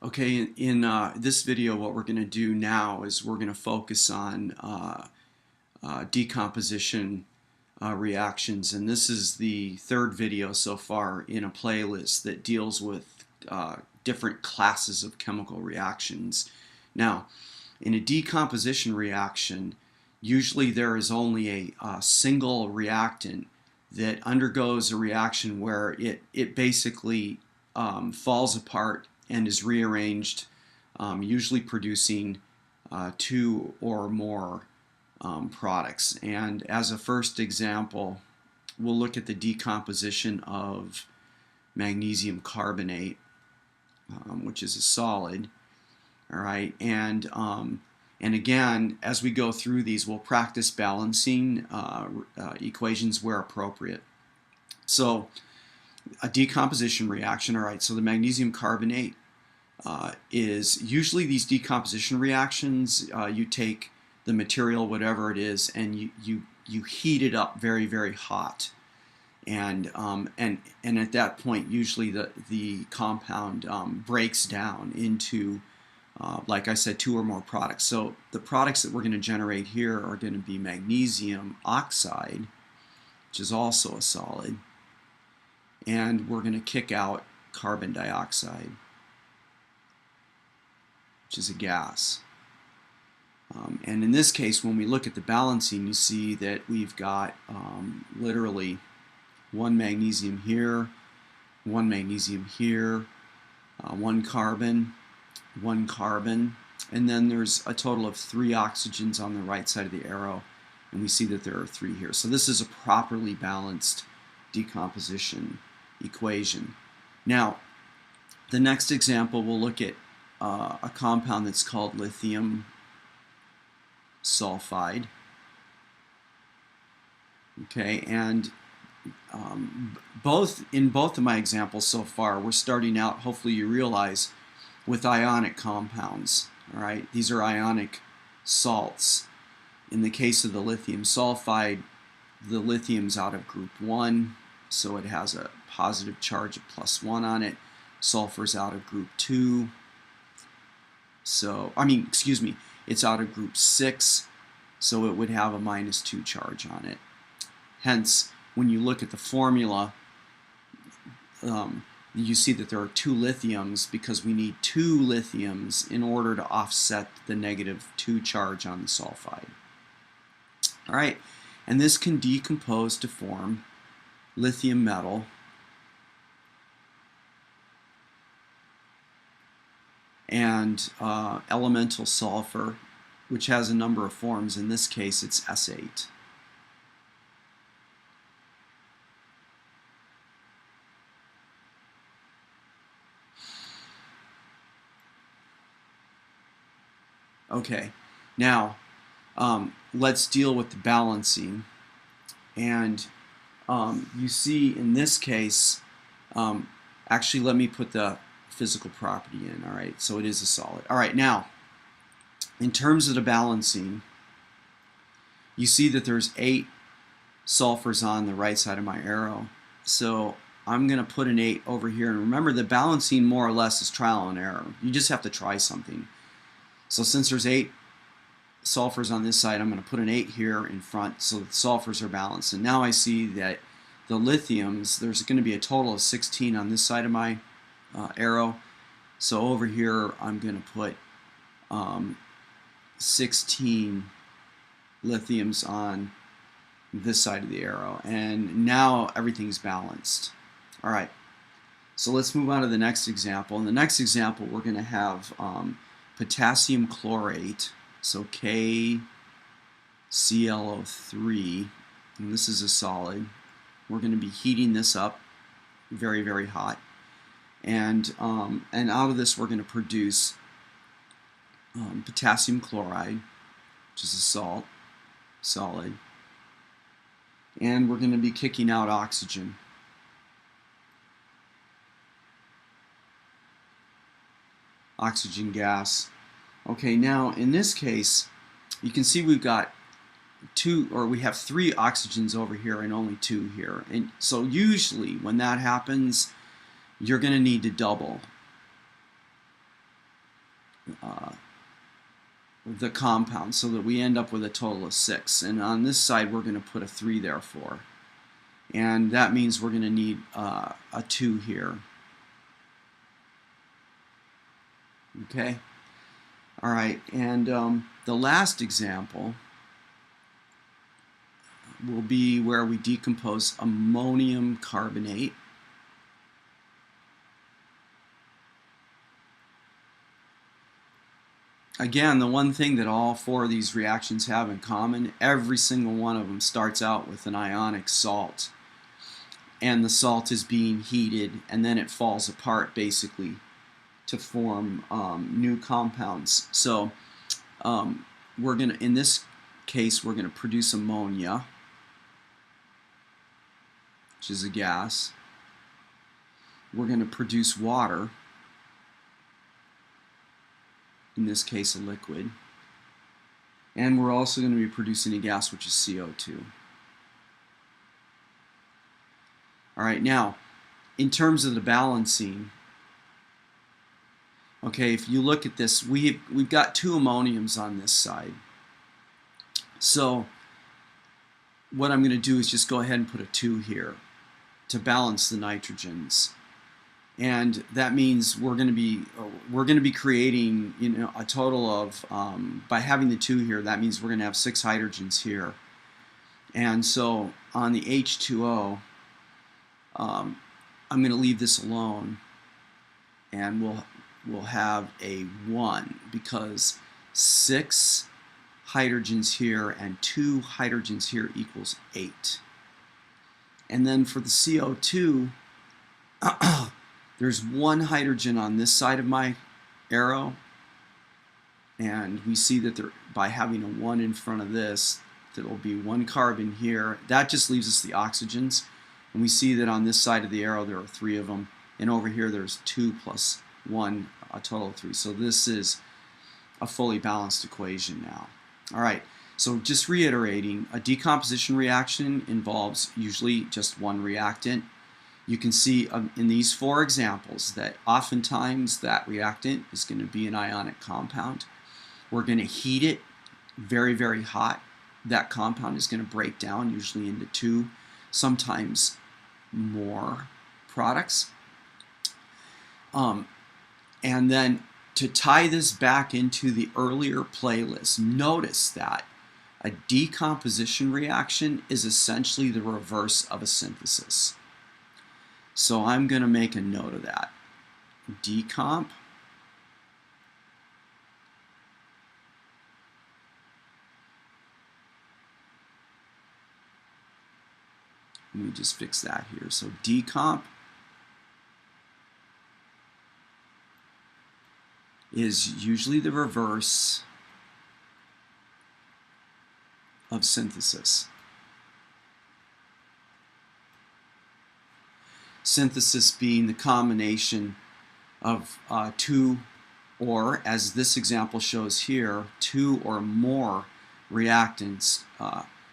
Okay, in this video, what we're going to do now is we're going to focus on decomposition reactions, and this is the third video so far in a playlist that deals with different classes of chemical reactions. Now, in a decomposition reaction, usually there is only a single reactant that undergoes a reaction where it basically falls apart and is rearranged, usually producing two or more products. And as a first example, we'll look at the decomposition of magnesium carbonate, which is a solid. All right, and again, as we go through these, we'll practice balancing equations where appropriate. So, a decomposition reaction. All right, so the magnesium carbonate is usually these decomposition reactions. You take the material, whatever it is, and you heat it up very, very hot, and at that point, usually the compound breaks down into, like I said, two or more products. So the products that we're going to generate here are going to be magnesium oxide, which is also a solid, and we're going to kick out carbon dioxide, which is a gas. And in this case, when we look at the balancing, you see that we've got literally one magnesium here, one magnesium here, one carbon, and then there's a total of 3 oxygens on the right side of the arrow, and we see that there are 3 here. So this is a properly balanced decomposition equation. Now, the next example, we'll look at a compound that's called lithium sulfide. Okay, and in both of my examples so far, we're starting out, hopefully you realize, with ionic compounds. All right, these are ionic salts. In the case of the lithium sulfide, the lithium's out of group 1, so it has a positive charge of +1 on it. Sulfur's out of group 2, so it's out of group 6, so it would have a -2 charge on it. Hence, when you look at the formula, you see that there are 2 lithiums because we need 2 lithiums in order to offset the -2 charge on the sulfide. All right, and this can decompose to form lithium metal and elemental sulfur, which has a number of forms. In this case, it's S8. Okay, now let's deal with the balancing. And you see in this case, actually let me put the physical property in. All right, so it is a solid. All right, now in terms of the balancing, you see that there's 8 sulfurs on the right side of my arrow. So I'm going to put an 8 over here. And remember, the balancing more or less is trial and error. You just have to try something. So since there's 8 sulfurs on this side, I'm going to put an 8 here in front so the sulfurs are balanced. And now I see that the lithiums, there's going to be a total of 16 on this side of my arrow. So over here, I'm going to put 16 lithiums on this side of the arrow. And now everything's balanced. All right, so let's move on to the next example. In the next example, we're going to have potassium chlorate, so KClO3, and this is a solid. We're going to be heating this up very, very hot, and out of this we're going to produce potassium chloride, which is a solid, and we're going to be kicking out oxygen. Oxygen gas. Okay, now in this case, you can see we've got we have 3 oxygens over here and only 2 here. And so usually when that happens, you're going to need to double. the compound so that we end up with a total of 6. And on this side we're going to put a 3 therefore. And that means we're going to need a 2 here. Okay? Alright, and the last example will be where we decompose ammonium carbonate. Again, the one thing that all 4 of these reactions have in common, every single one of them starts out with an ionic salt. And the salt is being heated, and then it falls apart basically to form new compounds. So we're going to, in this case, we're going to produce ammonia, which is a gas. We're going to produce water, in this case a liquid, and we're also going to be producing a gas, which is CO2. Alright, now in terms of the balancing, okay, if you look at this, we've got 2 ammoniums on this side. So what I'm going to do is just go ahead and put a 2 here to balance the nitrogens. And that means we're going to be creating, you know, a total of by having the 2 here, that means we're going to have 6 hydrogens here. And so on the H2O, I'm going to leave this alone, and we'll have a 1 because 6 hydrogens here and 2 hydrogens here equals 8. And then for the CO2, there's 1 hydrogen on this side of my arrow, and we see that by having a 1 in front of this, there will be 1 carbon here. That just leaves us the oxygens, and we see that on this side of the arrow there are 3 of them, and over here there's 2 plus 1, a total of 3. So this is a fully balanced equation now. Alright, so just reiterating, a decomposition reaction involves usually just 1 reactant. You can see in these 4 examples that oftentimes that reactant is going to be an ionic compound. We're going to heat it very, very hot. That compound is going to break down usually into 2, sometimes more products. And then to tie this back into the earlier playlist, notice that a decomposition reaction is essentially the reverse of a synthesis. So I'm going to make a note of that. Decomp let me just fix that here. So decomp is usually the reverse of synthesis. Synthesis being the combination of 2 or, as this example shows here, 2 or more reactants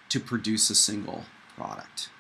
to produce a single product.